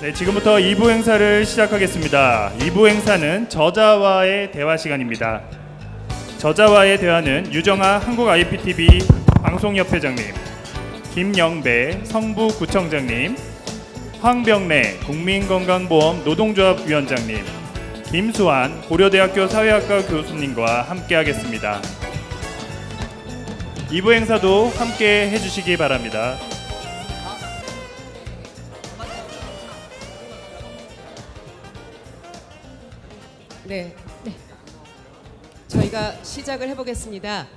네, 지금부터 2부 행사를 시작하겠습니다. 2부 행사는 저자와의 대화 시간입니다. 저자와의 대화는 유정아 한국 IPTV 방송협회장님, 김영배 성북구청장님, 황병래 국민건강보험 노동조합 위원장님, 김수환 고려대학교 사회학과 교수님과 함께하겠습니다. 2부 행사도 함께 해주시기 바랍니다. 네. 저희가 시작을 해보겠습니다.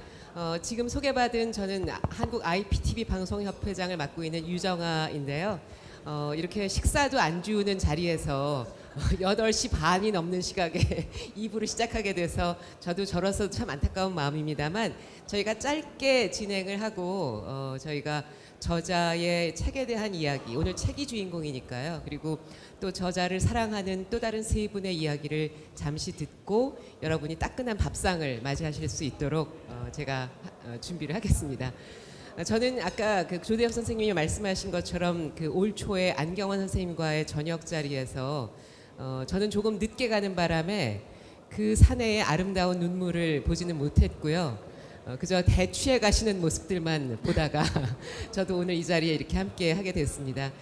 지금 소개받은 저는 한국 IPTV 방송협회장을 맡고 있는 유정아인데요. 이렇게 식사도 안 주는 자리에서 8시 반이 넘는 시각에 2부를 시작하게 돼서 저도 저로서 참 안타까운 마음입니다만 저희가 짧게 진행을 하고 저희가 저자의 책에 대한 이야기, 오늘 책이 주인공이니까요. 그리고 또 저자를 사랑하는 또 다른 세 분의 이야기를 잠시 듣고 여러분이 따끈한 밥상을 맞이하실 수 있도록 제가 준비를 하겠습니다. 저는 아까 그 조대엽 선생님이 말씀하신 것처럼 그 올 초에 안경원 선생님과의 저녁 자리에서 저는 조금 늦게 가는 바람에 그 사내의 아름다운 눈물을 보지는 못했고요. 그저 대취해 가시는 모습들만 보다가 저도 오늘 이 자리에 이렇게 함께 하게 됐습니다.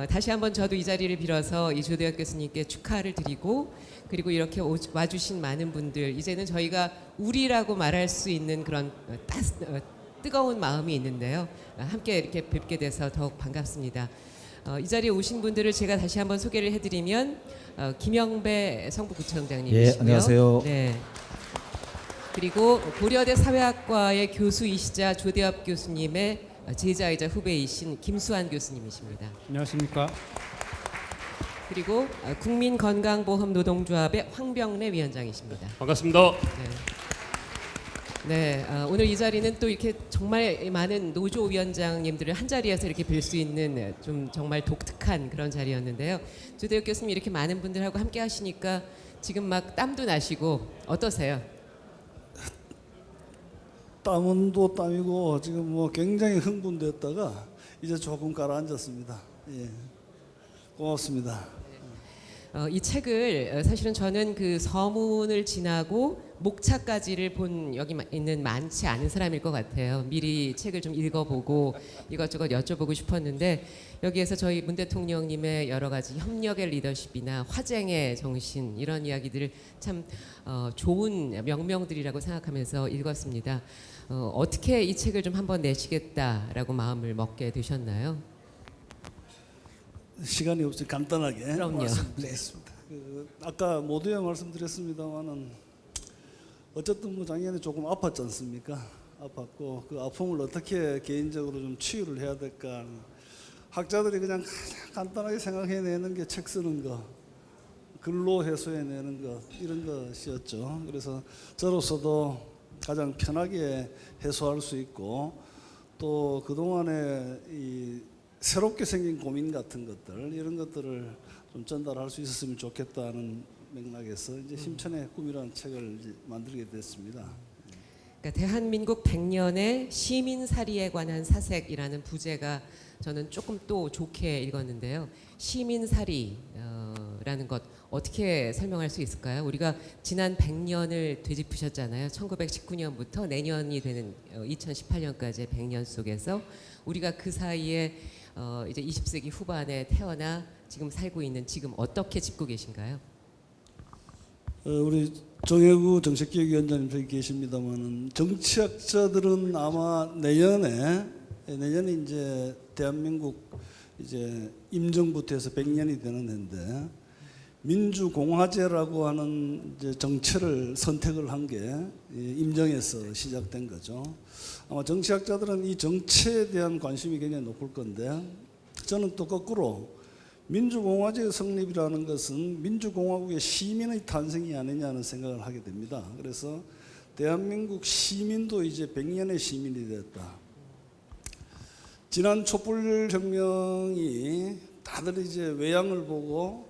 다시 한번 저도 이 자리를 빌어서 이 조대엽 교수님께 축하를 드리고 그리고 이렇게 와주신 많은 분들 이제는 저희가 우리라고 말할 수 있는 그런 뜨거운 마음이 있는데요. 함께 이렇게 뵙게 돼서 더욱 반갑습니다. 이 자리에 오신 분들을 제가 다시 한번 소개를 해드리면 김영배 성북구청장님이시고요. 예, 안녕하세요. 네. 그리고 고려대 사회학과의 교수이시자 조대엽 교수님의 제자이자 후배이신 김수환 교수님이십니다. 안녕하십니까. 그리고 국민건강보험 노동조합의 황병래 위원장이십니다. 반갑습니다. 네, 오늘 이 자리는 또 이렇게 정말 많은 노조 위원장님들을 한 자리에서 이렇게 뵐 수 있는 좀 정말 독특한 그런 자리였는데요. 조대엽 교수님 이렇게 많은 분들하고 함께 하시니까 지금 막 땀도 나시고 어떠세요? 땀은 또 땀이고 지금 뭐 굉장히 흥분됐다가 이제 조금 가라앉았습니다. 예, 고맙습니다. 이 책을 사실은 저는 그 서문을 지나고 목차까지를 본 여기 있는 많지 않은 사람일 것 같아요. 미리 책을 좀 읽어보고 이것저것 여쭤보고 싶었는데 여기에서 저희 문 대통령님의 여러 가지 협력의 리더십이나 화쟁의 정신 이런 이야기들을 참 좋은 명명들이라고 생각하면서 읽었습니다. 어떻게 이 책을 좀 한번 내시겠다라고 마음을 먹게 되셨나요? 시간이 없이 간단하게 그럼요. 말씀드리겠습니다. 아까 모두에 말씀드렸습니다만은 어쨌든 뭐 작년에 조금 아팠지 않습니까? 아팠고 그 아픔을 어떻게 개인적으로 좀 치유를 해야 될까? 학자들이 그냥 간단하게 생각해내는 게 책 쓰는 거, 글로 해소해내는 것 이런 것이었죠. 그래서 저로서도 가장 편하게 해소할 수 있고 또 그동안에 이 새롭게 생긴 고민 같은 것들 이런 것들을 좀 전달할 수 있었으면 좋겠다는 맥락에서 이제 심천의 꿈이라는 책을 이제 만들게 됐습니다. 그러니까 대한민국 100년의 시민살이에 관한 사색이라는 부제가 저는 조금 또 좋게 읽었는데요. 시민살이라는 것 어떻게 설명할 수 있을까요? 우리가 지난 100년을 되짚으셨잖아요. 1919년부터 내년이 되는 2018년까지의 100년 속에서 우리가 그 사이에 이제 20세기 후반에 태어나 지금 살고 있는 지금 어떻게 짚고 계신가요? 우리 정혜구 정책기획위원장님 저기 계십니다만은 정치학자들은 아마 내년에 이제 대한민국 이제 임정부터 해서 100년이 되는 해인데 민주공화제라고 하는 이제 정체를 선택을 한 게 임정에서 시작된 거죠. 아마 정치학자들은 이 정체에 대한 관심이 굉장히 높을 건데 저는 또 거꾸로 민주공화제의 성립이라는 것은 민주공화국의 시민의 탄생이 아니냐는 생각을 하게 됩니다. 그래서 대한민국 시민도 이제 100년의 시민이 됐다. 지난 촛불혁명이 다들 이제 외양을 보고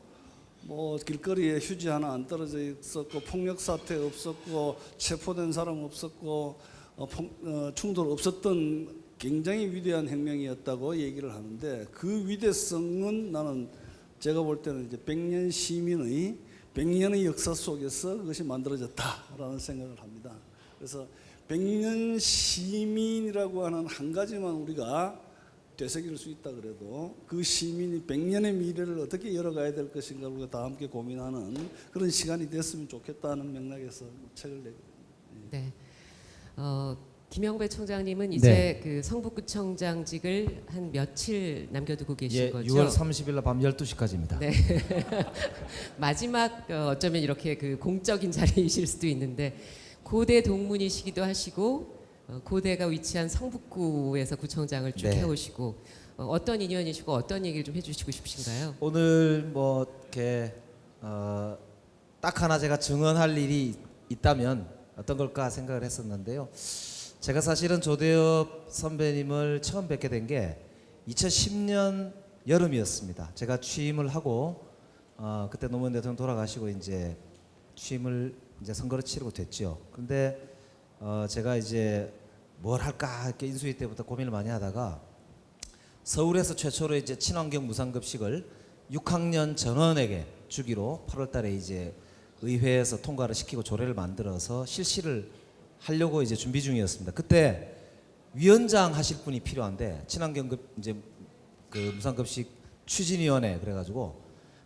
뭐 길거리에 휴지 하나 안 떨어져 있었고 폭력 사태 없었고 체포된 사람 없었고 충돌 없었던 굉장히 위대한 혁명이었다고 얘기를 하는데 그 위대성은 나는 제가 볼 때는 이제 100년 시민의 100년의 역사 속에서 그것이 만들어졌다라는 생각을 합니다. 그래서 100년 시민이라고 하는 한 가지만 우리가 되새길 수 있다 그래도 그 시민이 100년의 미래를 어떻게 열어가야 될 것인가 우리가 다 함께 고민하는 그런 시간이 됐으면 좋겠다는 맥락에서 책을 내게 됩니다. 네. 김영배 총장님은 이제 네. 그 성북구청장직을 한 며칠 남겨두고 계신 예, 거죠? 6월 30일 날 밤 12시까지입니다. 네. 마지막 어쩌면 이렇게 그 공적인 자리이실 수도 있는데 고대 동문이시기도 하시고 고대가 위치한 성북구에서 구청장을 쭉 네. 해오시고 어떤 인연이시고 어떤 얘기를 좀 해주시고 싶으신가요? 오늘 뭐 이렇게 딱 하나 제가 증언할 일이 있다면 어떤 걸까 생각을 했었는데요. 제가 사실은 조대엽 선배님을 처음 뵙게 된 게 2010년 여름이었습니다. 제가 취임을 하고 그때 노무현 대통령 돌아가시고 이제 취임을 이제 선거를 치르고 됐죠. 그런데 제가 이제 뭘 할까 이렇게 인수위 때부터 고민을 많이 하다가 서울에서 최초로 이제 친환경 무상급식을 6학년 전원에게 주기로 8월달에 이제 의회에서 통과를 시키고 조례를 만들어서 실시를 하려고 이제 준비 중이었습니다. 그때 위원장 하실 분이 필요한데 친환경급 이제 그 무상급식 추진위원회 그래가지고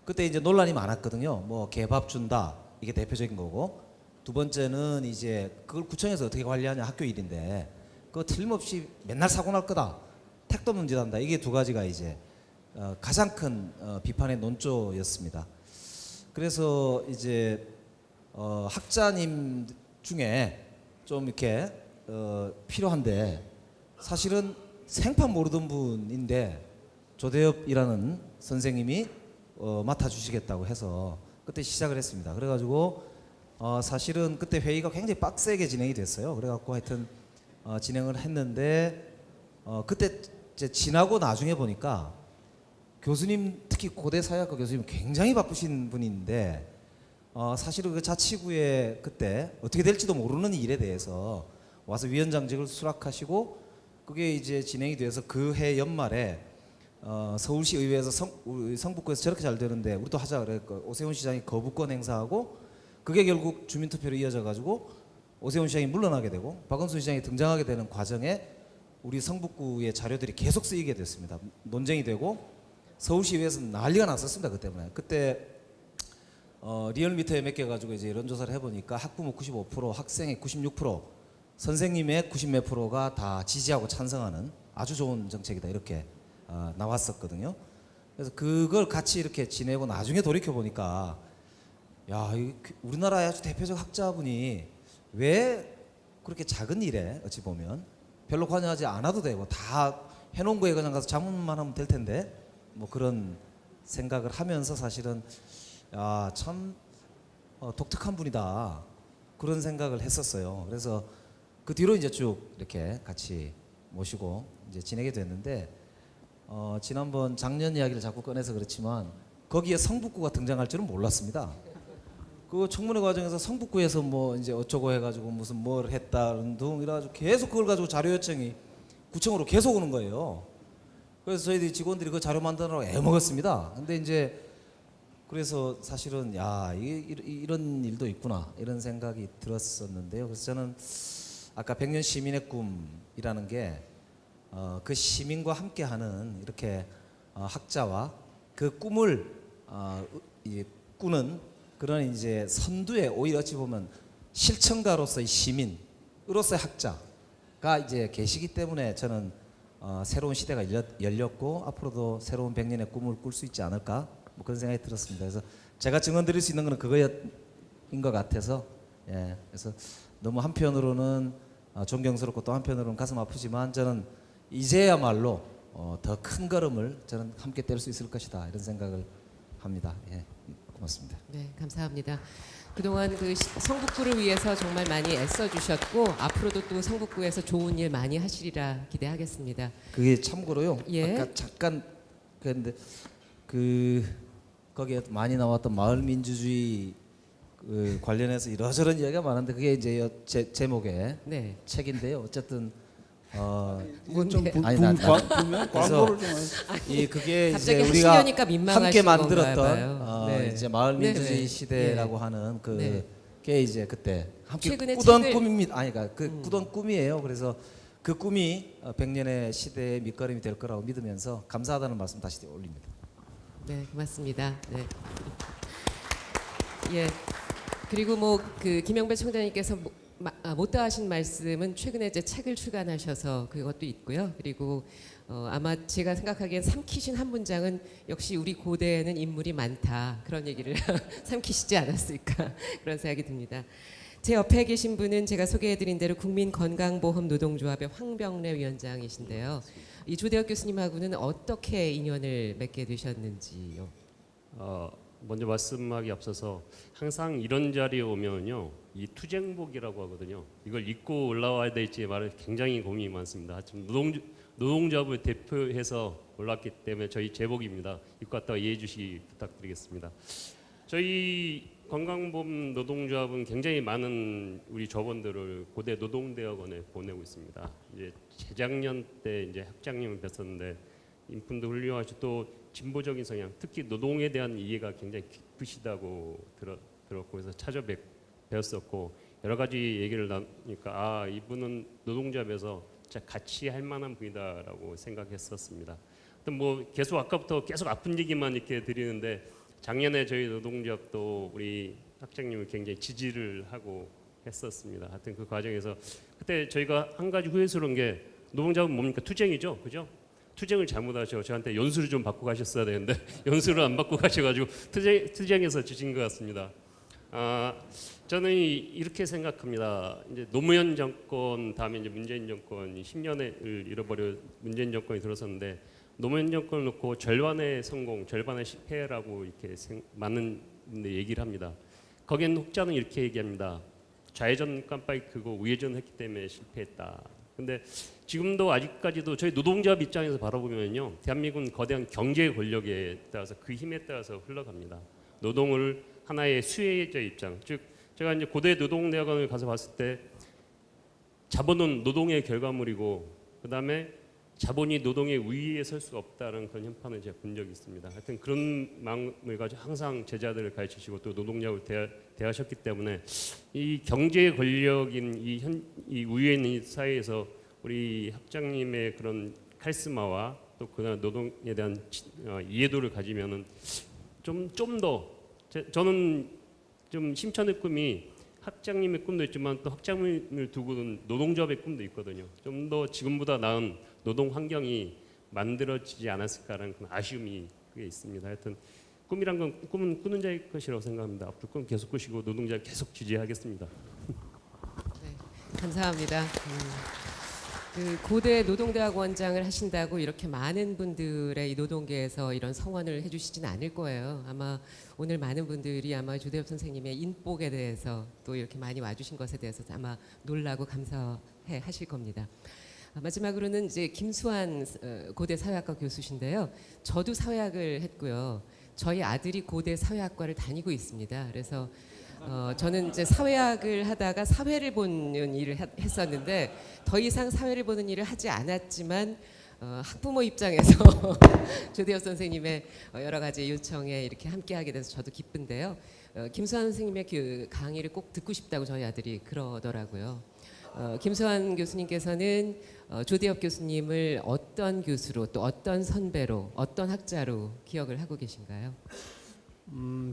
그때 이제 논란이 많았거든요. 뭐 개밥 준다 이게 대표적인 거고 두 번째는 이제 그걸 구청에서 어떻게 관리하냐 학교 일인데 그거 틀림없이 맨날 사고 날 거다 택도 문제단다 이게 두 가지가 이제 가장 큰 비판의 논조였습니다. 그래서 이제 학자님 중에 좀 이렇게 필요한데 사실은 생판 모르던 분인데 조대엽이라는 선생님이 맡아주시겠다고 해서 그때 시작을 했습니다. 그래가지고 사실은 그때 회의가 굉장히 빡세게 진행이 됐어요. 그래갖고 하여튼 진행을 했는데 그때 이제 지나고 나중에 보니까 교수님 특히 고대 사회학과 교수님 굉장히 바쁘신 분인데 사실은 그 자치구에 그때 어떻게 될지도 모르는 일에 대해서 와서 위원장직을 수락하시고 그게 이제 진행이 돼서 그 해 연말에 서울시 의회에서 우리 성북구에서 저렇게 잘 되는데 우리도 하자 그랬고 오세훈 시장이 거부권 행사하고 그게 결국 주민투표로 이어져 가지고 오세훈 시장이 물러나게 되고 박원순 시장이 등장하게 되는 과정에 우리 성북구의 자료들이 계속 쓰이게 됐습니다. 논쟁이 되고 서울시의회에서 난리가 났었습니다. 그 때문에 그때 리얼미터에 맡겨가지고 이제 여론조사를 해보니까 학부모 95%, 학생의 96%, 선생님의 90몇 프로가 다 지지하고 찬성하는 아주 좋은 정책이다 이렇게 나왔었거든요. 그래서 그걸 같이 이렇게 지내고 나중에 돌이켜 보니까 야, 우리나라의 아주 대표적 학자분이 왜 그렇게 작은 일에 어찌 보면 별로 관여하지 않아도 되고 다 해놓은 거에 그냥 가서 자문만 하면 될 텐데 뭐 그런 생각을 하면서 사실은 야, 참 독특한 분이다 그런 생각을 했었어요. 그래서 그 뒤로 이제 쭉 이렇게 같이 모시고 이제 지내게 됐는데 지난번 작년 이야기를 자꾸 꺼내서 그렇지만 거기에 성북구가 등장할 줄은 몰랐습니다. 그 청문회 과정에서 성북구에서 뭐 이제 어쩌고 해가지고 무슨 뭘 했다는 둥 이래가지고 계속 그걸 가지고 자료 요청이 구청으로 계속 오는 거예요. 그래서 저희들이 직원들이 그 자료 만드느라고 애먹었습니다. 근데 이제 그래서 사실은 야 이런 일도 있구나 이런 생각이 들었었는데요. 그래서 저는 아까 100년 시민의 꿈이라는 게 그 시민과 함께하는 이렇게 학자와 그 꿈을 꾸는 그런 이제 선두에 오히려 어찌 보면 실천가로서의 시민으로서의 학자가 이제 계시기 때문에 저는 새로운 시대가 열렸고 앞으로도 새로운 100년의 꿈을 꿀 수 있지 않을까 뭐 그런 생각이 들었습니다. 그래서 제가 증언 드릴 수 있는 것은 그거인 것 같아서 예, 그래서 너무 한편으로는 존경스럽고 또 한편으로는 가슴 아프지만 저는 이제야말로 더 큰 걸음을 저는 함께 뗄 수 있을 것이다 이런 생각을 합니다. 예, 고맙습니다. 네, 감사합니다. 그동안 그 성북구를 위해서 정말 많이 애써주셨고 앞으로도 또 성북구에서 좋은 일 많이 하시리라 기대하겠습니다. 그게 참고로요. 예. 아까 잠깐 그랬는데 거기에 많이 나왔던 마을 민주주의 관련해서 이러저런 이야기가 많은데 그게 이제 제목의 네, 책인데요. 어쨌든 뭔데? 좀 아니, 나- 광고를 좀 하세요. 그게 이제 갑자기 우리가 하시려니까 민망하신 함께 건가 만들었던 봐요. 네. 이제 마을 민주주의 네네. 시대라고 예. 하는 네. 그게 이제 그때 함께 최근에 꾸던 책을- 꿈입니다. 아니 그러니까 꾸던 꿈이에요. 그래서 그 꿈이 100년의 시대의 밑거름이 될 거라고 믿으면서 감사하다는 말씀 다시 올립니다. 네, 고맙습니다. 네. 예. 그리고 뭐 그 김영배 청장님께서 못다 하신 말씀은 최근에 이제 책을 출간하셔서 그것도 있고요. 그리고 아마 제가 생각하기엔 삼키신 한 문장은 역시 우리 고대에는 인물이 많다 그런 얘기를 삼키시지 않았을까 그런 생각이 듭니다. 제 옆에 계신 분은 제가 소개해드린 대로 국민건강보험노동조합의 황병래 위원장이신데요. 이 조대혁 교수님하고는 어떻게 인연을 맺게 되셨는지요? 먼저 말씀하기 앞서서 항상 이런 자리에 오면요, 이 투쟁복이라고 하거든요. 이걸 입고 올라와야 될지 말을 굉장히 고민이 많습니다. 하여튼 노동조합을 대표해서 올랐기 때문에 저희 제복입니다. 입고 왔다가 이해해 주시기 부탁드리겠습니다. 저희 건강보험 노동조합은 굉장히 많은 우리 조합원들을 고대 노동대학원에 보내고 있습니다. 이제 재작년 때 이제 학장님을 뵀었는데 인품도 훌륭하시고 또 진보적인 성향, 특히 노동에 대한 이해가 굉장히 깊으시다고 들었고 그래서 배웠었고 여러 가지 얘기를 나누니까 이분은 노동조합에서 진짜 같이 할 만한 분이다라고 생각했었습니다. 뭐 계속 아까부터 계속 아픈 얘기만 이렇게 드리는데 작년에 저희 노동조합도 우리 학장님을 굉장히 지지를 하고 했었습니다. 하여튼 그 과정에서 그때 저희가 한 가지 후회스러운 게 노동조합은 뭡니까? 투쟁이죠, 그죠? 투쟁을 잘못하셔 저한테 연수를 좀 받고 가셨어야 되는데 연수를 안 받고 가셔가지고 투쟁에서 지신 것 같습니다. 저는 이렇게 생각합니다. 이제 노무현 정권 다음에 이제 문재인 정권이 10년을 잃어버려 문재인 정권이 들어섰는데 노무현 정권을 놓고 절반의 성공, 절반의 실패라고 이렇게 많은 분들이 얘기를 합니다. 거기엔 혹자는 이렇게 얘기합니다. 좌회전 깜빡이 끄고 우회전 했기 때문에 실패했다. 근데 지금도 아직까지도 저희 노동조합 입장에서 바라보면요, 대한민국은 거대한 경제 권력에 따라서 그 힘에 따라서 흘러갑니다. 노동을 하나의 수혜자 입장, 즉 제가 이제 고대 노동대학원을 가서 봤을 때 자본은 노동의 결과물이고 그 다음에 자본이 노동의 우위에 설 수 없다는 그런 현판을 제가 본 적이 있습니다. 하여튼 그런 마음을 가지고 항상 제자들을 가르치시고 또 노동력을 대하셨기 때문에 이 경제 권력인 이 우위에 있는 이 사회에서 우리 학장님의 그런 카리스마와 또 그다음 노동에 대한 이해도를 가지면은 좀 더 저는 좀 심천의 꿈이 학장님의 꿈도 있지만 또 학장님을 두고는 노동조합의 꿈도 있거든요. 좀 더 지금보다 나은 노동 환경이 만들어지지 않았을까라는 그런 아쉬움이 꽤 있습니다. 하여튼 꿈이란 건 꿈은 꾸는 자의 것이라고 생각합니다. 앞으로 꿈 계속 꾸시고 노동자 계속 지지하겠습니다. 네, 감사합니다. 그 고대 노동대학원장을 하신다고 이렇게 많은 분들의 이 노동계에서 이런 성원을 해주시진 않을 거예요. 아마 오늘 많은 분들이 아마 조대엽 선생님의 인복에 대해서 또 이렇게 많이 와주신 것에 대해서 아마 놀라고 감사해 하실 겁니다. 마지막으로는 이제 김수환 고대 사회학과 교수신데요. 저도 사회학을 했고요. 저희 아들이 고대 사회학과를 다니고 있습니다. 그래서 저는 이제 사회학을 하다가 사회를 보는 일을 했었는데 더 이상 사회를 보는 일을 하지 않았지만 학부모 입장에서 조대엽 선생님의 여러 가지 요청에 이렇게 함께하게 돼서 저도 기쁜데요. 김수환 선생님의 그 강의를 꼭 듣고 싶다고 저희 아들이 그러더라고요. 김수환 교수님께서는 조대엽 교수님을 어떤 교수로 또 어떤 선배로 어떤 학자로 기억을 하고 계신가요?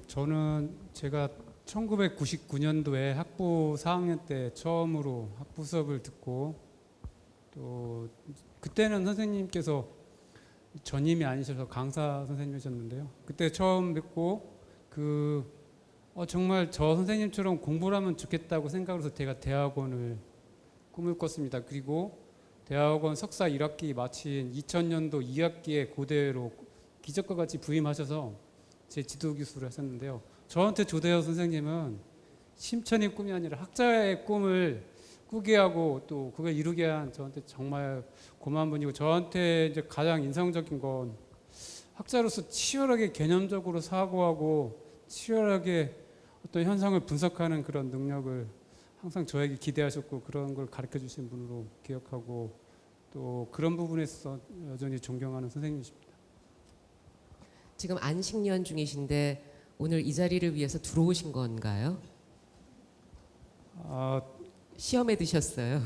저는 제가 1999년도에 학부 4학년 때 처음으로 학부 수업을 듣고 또 그때는 선생님께서 전임이 아니셔서 강사 선생님이셨는데요. 그때 처음 뵙고 정말 저 선생님처럼 공부를 하면 좋겠다고 생각해서 제가 대학원을 꿈을 꿨습니다. 그리고 대학원 석사 1학기 마친 2000년도 2학기에 고대로 기적과 같이 부임하셔서 제 지도 교수를 하셨는데요. 저한테 조대엽 선생님은 심천의 꿈이 아니라 학자의 꿈을 꾸게 하고 또 그걸 이루게 한 저한테 정말 고마운 분이고, 저한테 이제 가장 인상적인 건 학자로서 치열하게 개념적으로 사고하고 치열하게 어떤 현상을 분석하는 그런 능력을 항상 저에게 기대하셨고 그런 걸 가르쳐 주신 분으로 기억하고 또 그런 부분에서 여전히 존경하는 선생님이십니다. 지금 안식년 중이신데 오늘 이 자리를 위해서 들어오신 건가요? 아, 시험에 드셨어요.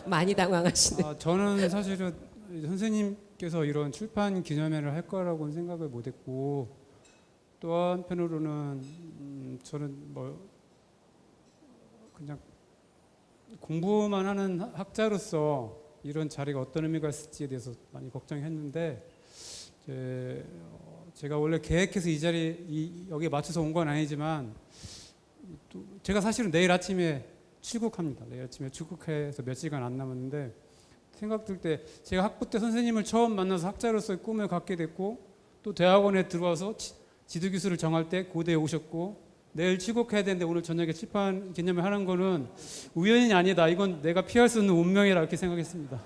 많이 당황하시네. 저는 사실은 선생님께서 이런 출판 기념회를 할 거라고는 생각을 못했고, 또 한편으로는 저는 뭐 그냥 공부만 하는 학자로서 이런 자리가 어떤 의미가 있을지에 대해서 많이 걱정했는데, 제가 원래 계획해서 여기에 맞춰서 온 건 아니지만, 또 제가 사실은 내일 아침에 출국합니다. 내일 아침에 출국해서 몇 시간 안 남았는데, 생각 들 때 제가 학부 때 선생님을 처음 만나서 학자로서의 꿈을 갖게 됐고, 또 대학원에 들어와서 지도 교수를 정할 때 고대에 오셨고, 내일 출국해야 되는데 오늘 저녁에 출판 기념회 하는 거는 우연이 아니다. 이건 내가 피할 수 없는 운명이라 이렇게 생각했습니다.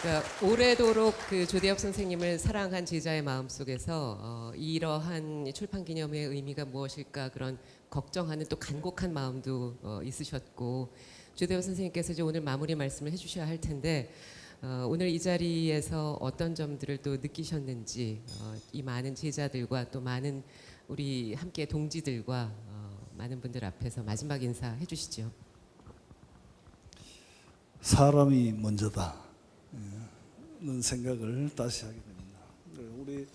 그러니까 오래도록 그 조대엽 선생님을 사랑한 제자의 마음 속에서 이러한 출판 기념회의 의미가 무엇일까 그런 걱정하는 또 간곡한 마음도 있으셨고, 조대엽 선생님께서 이제 오늘 마무리 말씀을 해주셔야 할 텐데, 오늘 이 자리에서 어떤 점들을 또 느끼셨는지, 이 많은 제자들과 또 많은 우리 함께 동지들과 많은 분들 앞에서 마지막 인사 해주시죠. 사람이 먼저다. 는 생각을 다시 하게 됩니다. 우리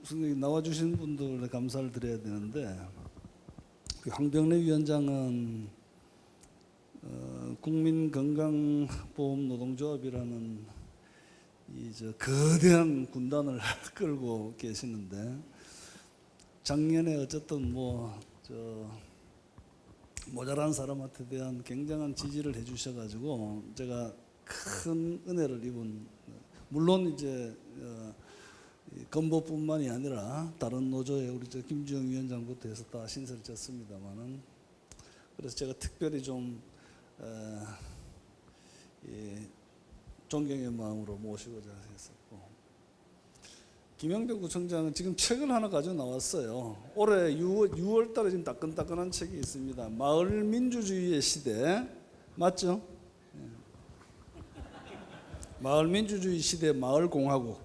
우선 나와주신 분들에 감사를 드려야 되는데, 황병래 위원장은 국민건강보험노동조합이라는 거대한 군단을 끌고 계시는데, 작년에 어쨌든 모자란 사람한테 대한 굉장한 지지를 해주셔가지고 제가 큰 은혜를 입은, 물론 이제 건보뿐만이 아니라 다른 노조에 우리 김주영 위원장부터 해서 다 신세를 졌습니다만은, 그래서 제가 특별히 좀 존경의 마음으로 모시고자 했었고, 김영배 구청장은 지금 책을 하나 가지고 나왔어요. 올해 6월 달에 지금 따끈따끈한 책이 있습니다. 마을 민주주의의 시대, 맞죠? 마을 민주주의 시대 마을 공화국.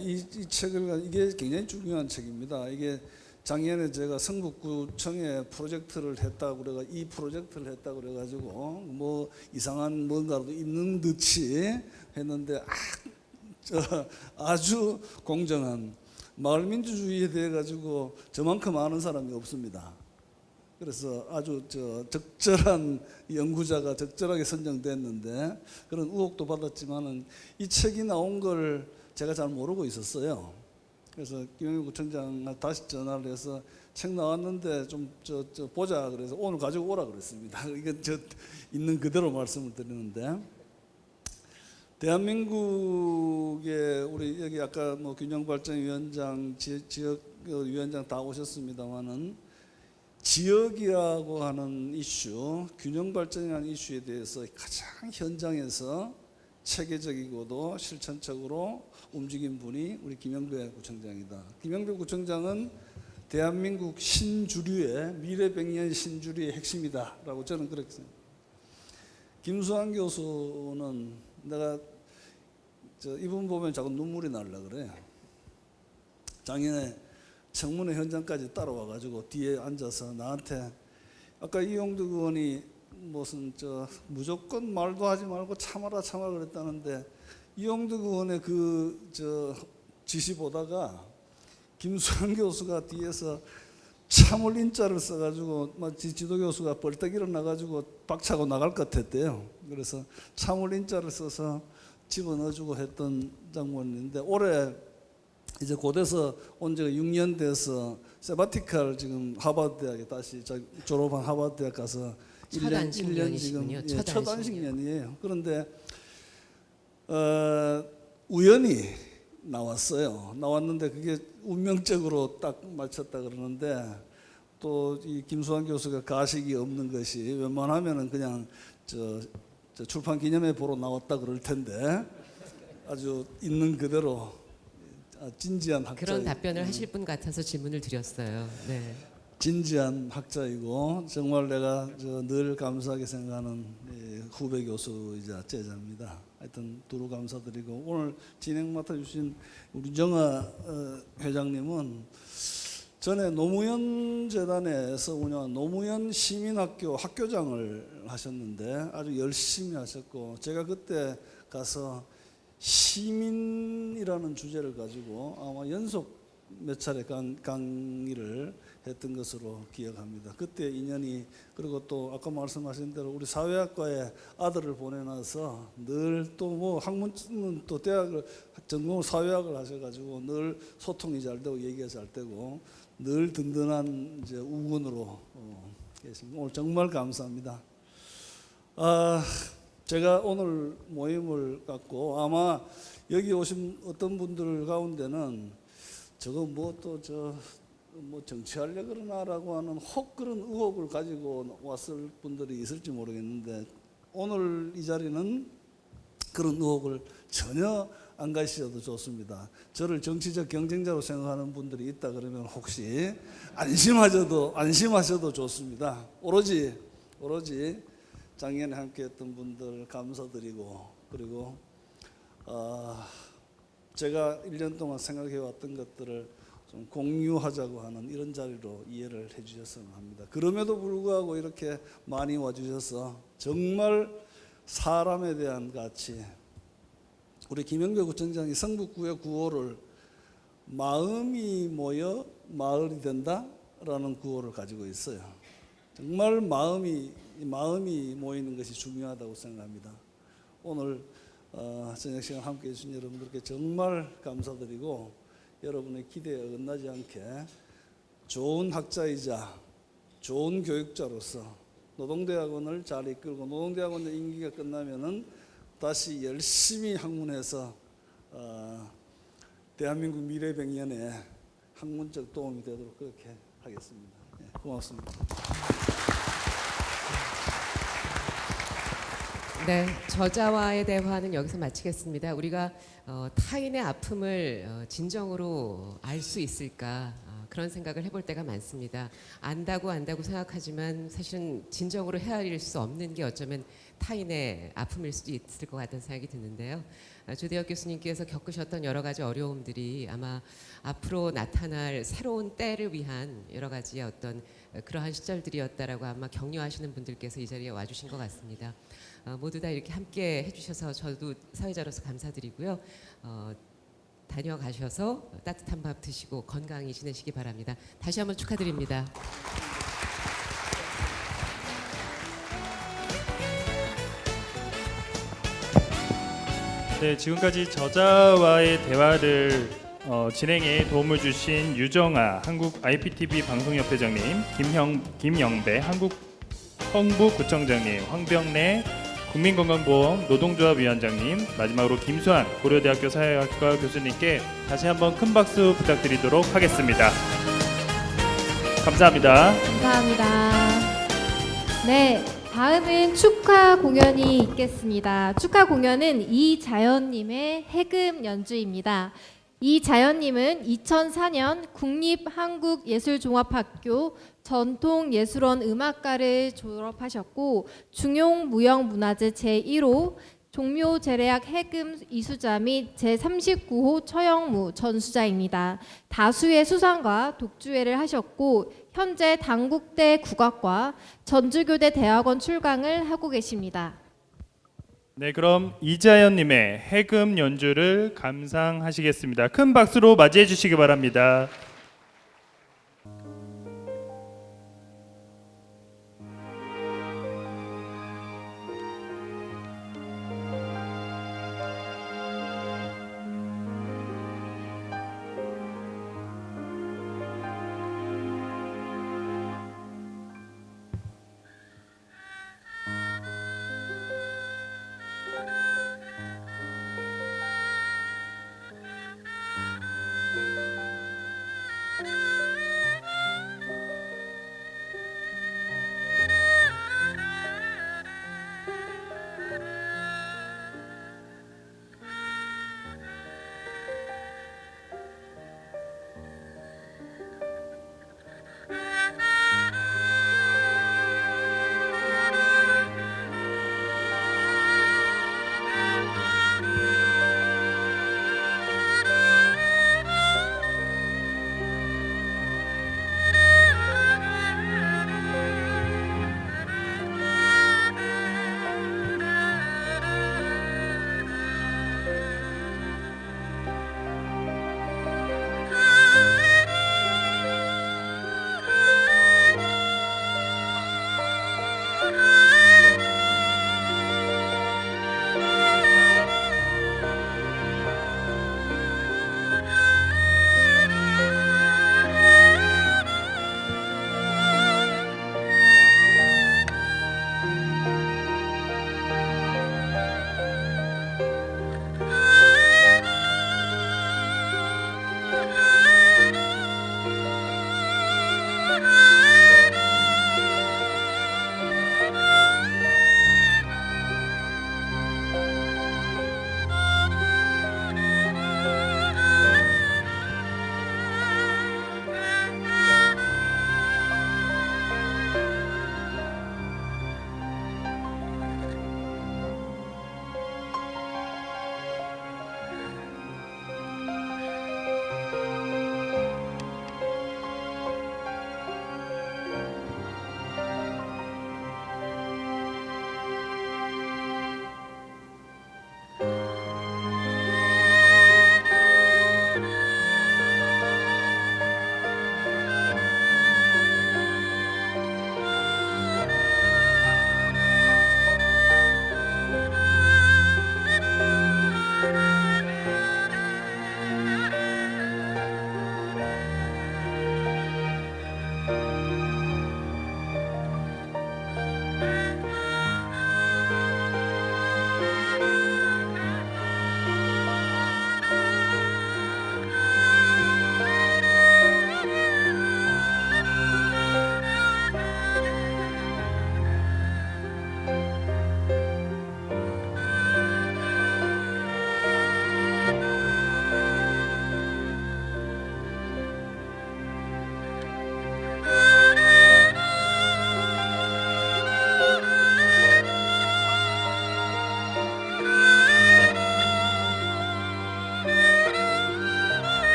이 책을, 이게 굉장히 중요한 책입니다. 이게 작년에 제가 성북구청에 프로젝트를 했다고 그래가 이 프로젝트를 했다고 그래가지고 뭐 이상한 뭔가도 있는 듯이 했는데 아주 공정한 마을 민주주의에 대해 가지고 저만큼 아는 사람이 없습니다. 그래서 아주 적절한 연구자가 적절하게 선정됐는데, 그런 의혹도 받았지만은 이 책이 나온 걸 제가 잘 모르고 있었어요. 그래서 김영배 구청장 다시 전화를 해서 책 나왔는데 좀 보자 그래서 오늘 가지고 오라 그랬습니다. 이게 있는 그대로 말씀을 드리는데, 대한민국의 우리 여기 아까 뭐 균형발전위원장, 지역위원장 다 오셨습니다만은, 지역이라고 하는 이슈, 균형발전이라는 이슈에 대해서 가장 현장에서 체계적이고도 실천적으로 움직인 분이 우리 김영배 구청장이다. 김영배 구청장은 대한민국 신주류의 미래 100년 신주류의 핵심이다라고 저는 그렇게 생각합니다. 김수환 교수는 내가 이분 보면 자꾸 눈물이 날라 그래. 작년에 청문회 현장까지 따라와가지고 뒤에 앉아서 나한테, 아까 이용득 의원이 무슨 무조건 말도 하지 말고 참아라 그랬다는데, 이용득 의원의 지시 보다가 김수환 교수가 뒤에서 참을 인자를 써가지고 지도 교수가 벌떡 일어나가지고 박차고 나갈 것 같았대요. 그래서 참을 인자를 써서 집어넣어주고 했던 장면인데, 올해 이제 곧에서 온 지가 6년 돼서 세바티칼 지금 하버드 대학에 다시 졸업한 하버드 대학 가서 첫 안식년이시군요. 첫 안식년이에요. 그런데 우연히 나왔는데 그게 운명적으로 딱 맞췄다 그러는데, 또 이 김수환 교수가 가식이 없는 것이 웬만하면은 그냥 출판 기념회 보러 나왔다 그럴 텐데, 아주 있는 그대로 진지한 학자. 그런 답변을 하실 분 같아서 질문을 드렸어요. 네. 진지한 학자이고 정말 내가 늘 감사하게 생각하는 후배 교수이자 제자입니다. 하여튼 두루 감사드리고 오늘 진행 맡아주신 우리 정아 회장님은 전에 노무현 재단에서 운영한 노무현 시민학교 학교장을 하셨는데 아주 열심히 하셨고 제가 그때 가서 시민이라는 주제를 가지고 아마 연속 몇 차례 강의를 했던 것으로 기억합니다. 그때 인연이 그리고 또 아까 말씀하신 대로 우리 사회학과에 아들을 보내놔서 늘 또 뭐 학문은 또 대학을 전공을 사회학을 하셔가지고 늘 소통이 잘 되고 얘기가 잘 되고 늘 든든한 이제 우군으로 계십니다. 오늘 정말 감사합니다. 제가 오늘 모임을 갖고 아마 여기 오신 어떤 분들 가운데는 저거 뭐 또 뭐 정치하려 그러나라고 하는 혹 그런 의혹을 가지고 왔을 분들이 있을지 모르겠는데 오늘 이 자리는 그런 의혹을 전혀 안 가시셔도 좋습니다. 저를 정치적 경쟁자로 생각하는 분들이 있다 그러면 혹시 안심하셔도 좋습니다. 오로지 작년에 함께했던 분들 감사드리고 그리고 제가 1년 동안 생각해왔던 것들을 좀 공유하자고 하는 이런 자리로 이해를 해주셨으면 합니다. 그럼에도 불구하고 이렇게 많이 와주셔서 정말 사람에 대한 가치 우리 김영배 구청장이 성북구의 구호를 마음이 모여 마을이 된다라는 구호를 가지고 있어요. 정말 마음이 모이는 것이 중요하다고 생각합니다. 오늘 저녁 시간 함께 해주신 여러분들께 정말 감사드리고 여러분의 기대에 어긋나지 않게 좋은 학자이자 좋은 교육자로서 노동대학원을 잘 이끌고 노동대학원의 임기가 끝나면은 다시 열심히 학문해서 대한민국 미래백년에 학문적 도움이 되도록 그렇게 하겠습니다. 고맙습니다. 네, 저자와의 대화는 여기서 마치겠습니다. 우리가 타인의 아픔을 진정으로 알 수 있을까 그런 생각을 해볼 때가 많습니다. 안다고 생각하지만 사실은 진정으로 헤아릴 수 없는 게 어쩌면 타인의 아픔일 수도 있을 것 같다는 생각이 드는데요. 조대혁 교수님께서 겪으셨던 여러 가지 어려움들이 아마 앞으로 나타날 새로운 때를 위한 여러 가지 어떤 그러한 시절들이었다라고 아마 격려하시는 분들께서 이 자리에 와주신 것 같습니다. 모두 다 이렇게 함께 해주셔서 저도 사회자로서 감사드리고요. 다녀가셔서 따뜻한 밥 드시고 건강히 지내시기 바랍니다. 다시 한번 축하드립니다. 네, 지금까지 저자와의 대화를 진행에 도움을 주신 유정아 한국 IPTV 방송협회장님, 김영배 한국 성북구청장님, 황병래 국민건강보험 노동조합 위원장님, 마지막으로 김수환 고려대학교 사회학과 교수님께 다시 한번 큰 박수 부탁드리도록 하겠습니다. 감사합니다. 감사합니다. 네, 다음은 축하 공연이 있겠습니다. 축하 공연은 이자연님의 해금 연주입니다. 이자연님은 2004년 국립한국예술종합학교 전통예술원 음악과를 졸업하셨고 중용무형문화재 제1호 종묘제례학 해금 이수자 및 제39호 처형무 전수자입니다. 다수의 수상과 독주회를 하셨고 현재 당국대 국악과 전주교대 대학원 출강을 하고 계십니다. 네, 그럼 이자연님의 해금 연주를 감상하시겠습니다. 큰 박수로 맞이해 주시기 바랍니다.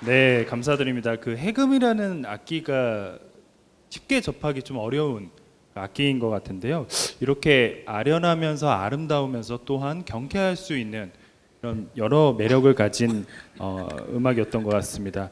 네, 감사드립니다. 그 해금이라는 악기가 쉽게 접하기 좀 어려운 악기인 것 같은데요. 이렇게 아련하면서 아름다우면서 또한 경쾌할 수 있는 이런 여러 매력을 가진 음악이었던 것 같습니다.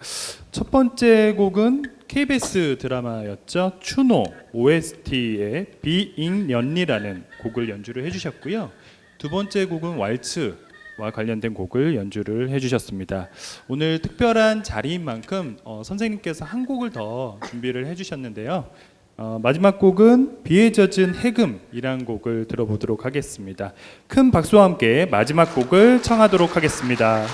첫 번째 곡은 KBS 드라마였죠. 추노 OST의 비잉연리라는 곡을 연주를 해주셨고요. 두 번째 곡은 왈츠와 관련된 곡을 연주를 해주셨습니다. 오늘 특별한 자리인 만큼 선생님께서 한 곡을 더 준비를 해주셨는데요. 마지막 곡은 비에 젖은 해금이란 곡을 들어보도록 하겠습니다. 큰 박수와 함께 마지막 곡을 청하도록 하겠습니다.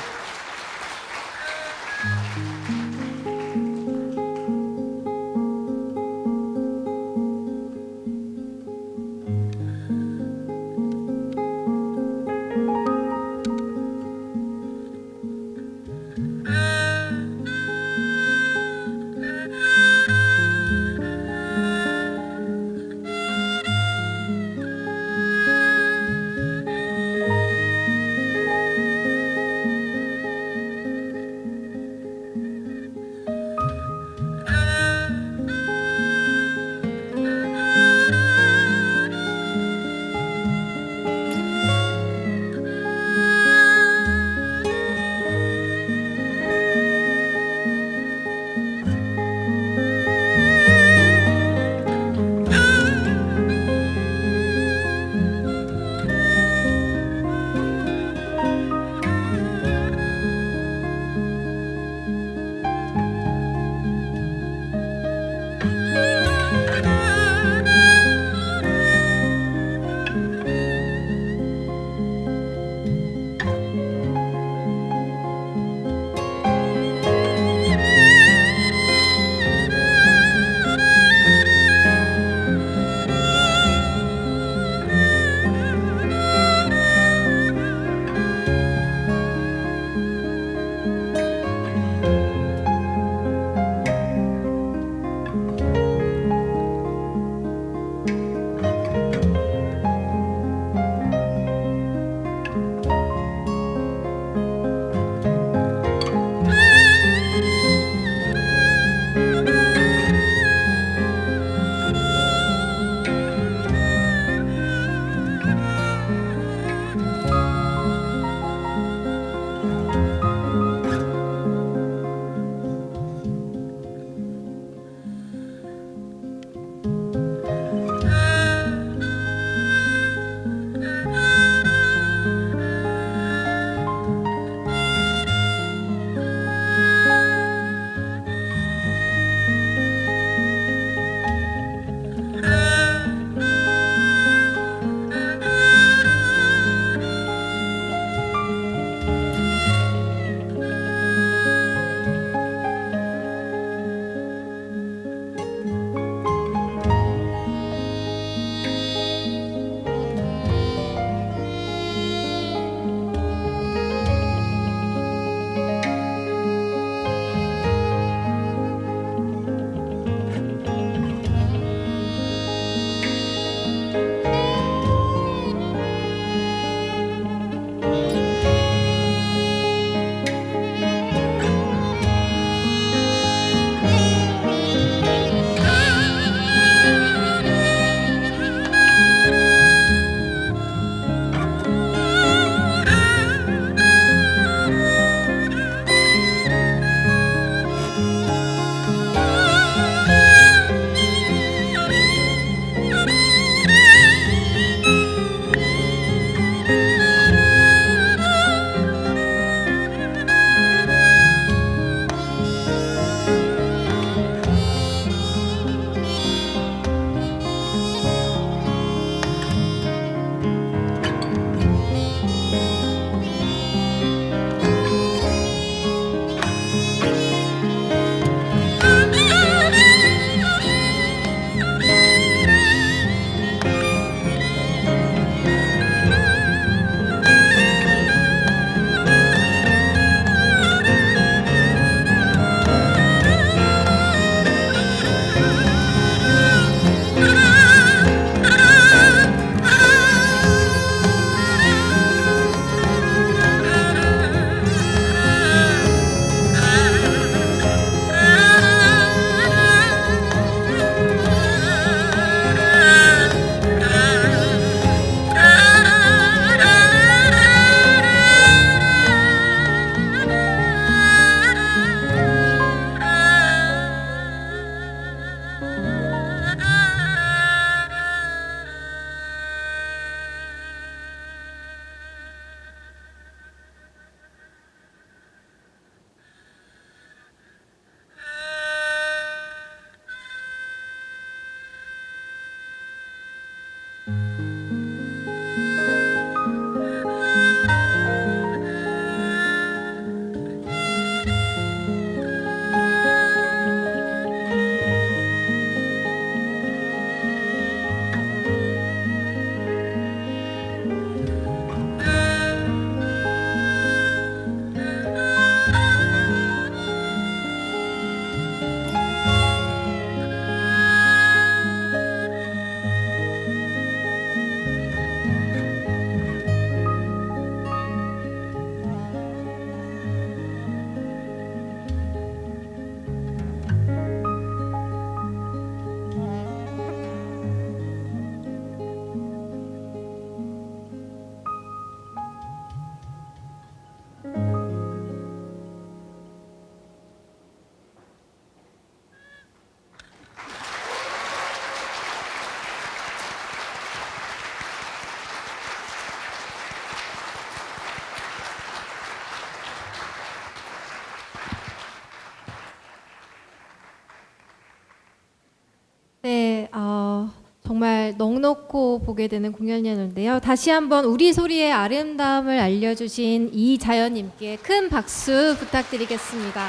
정말 넋놓고 보게 되는 공연이었는데요. 다시 한번 우리 소리의 아름다움을 알려주신 이자연님께 큰 박수 부탁드리겠습니다.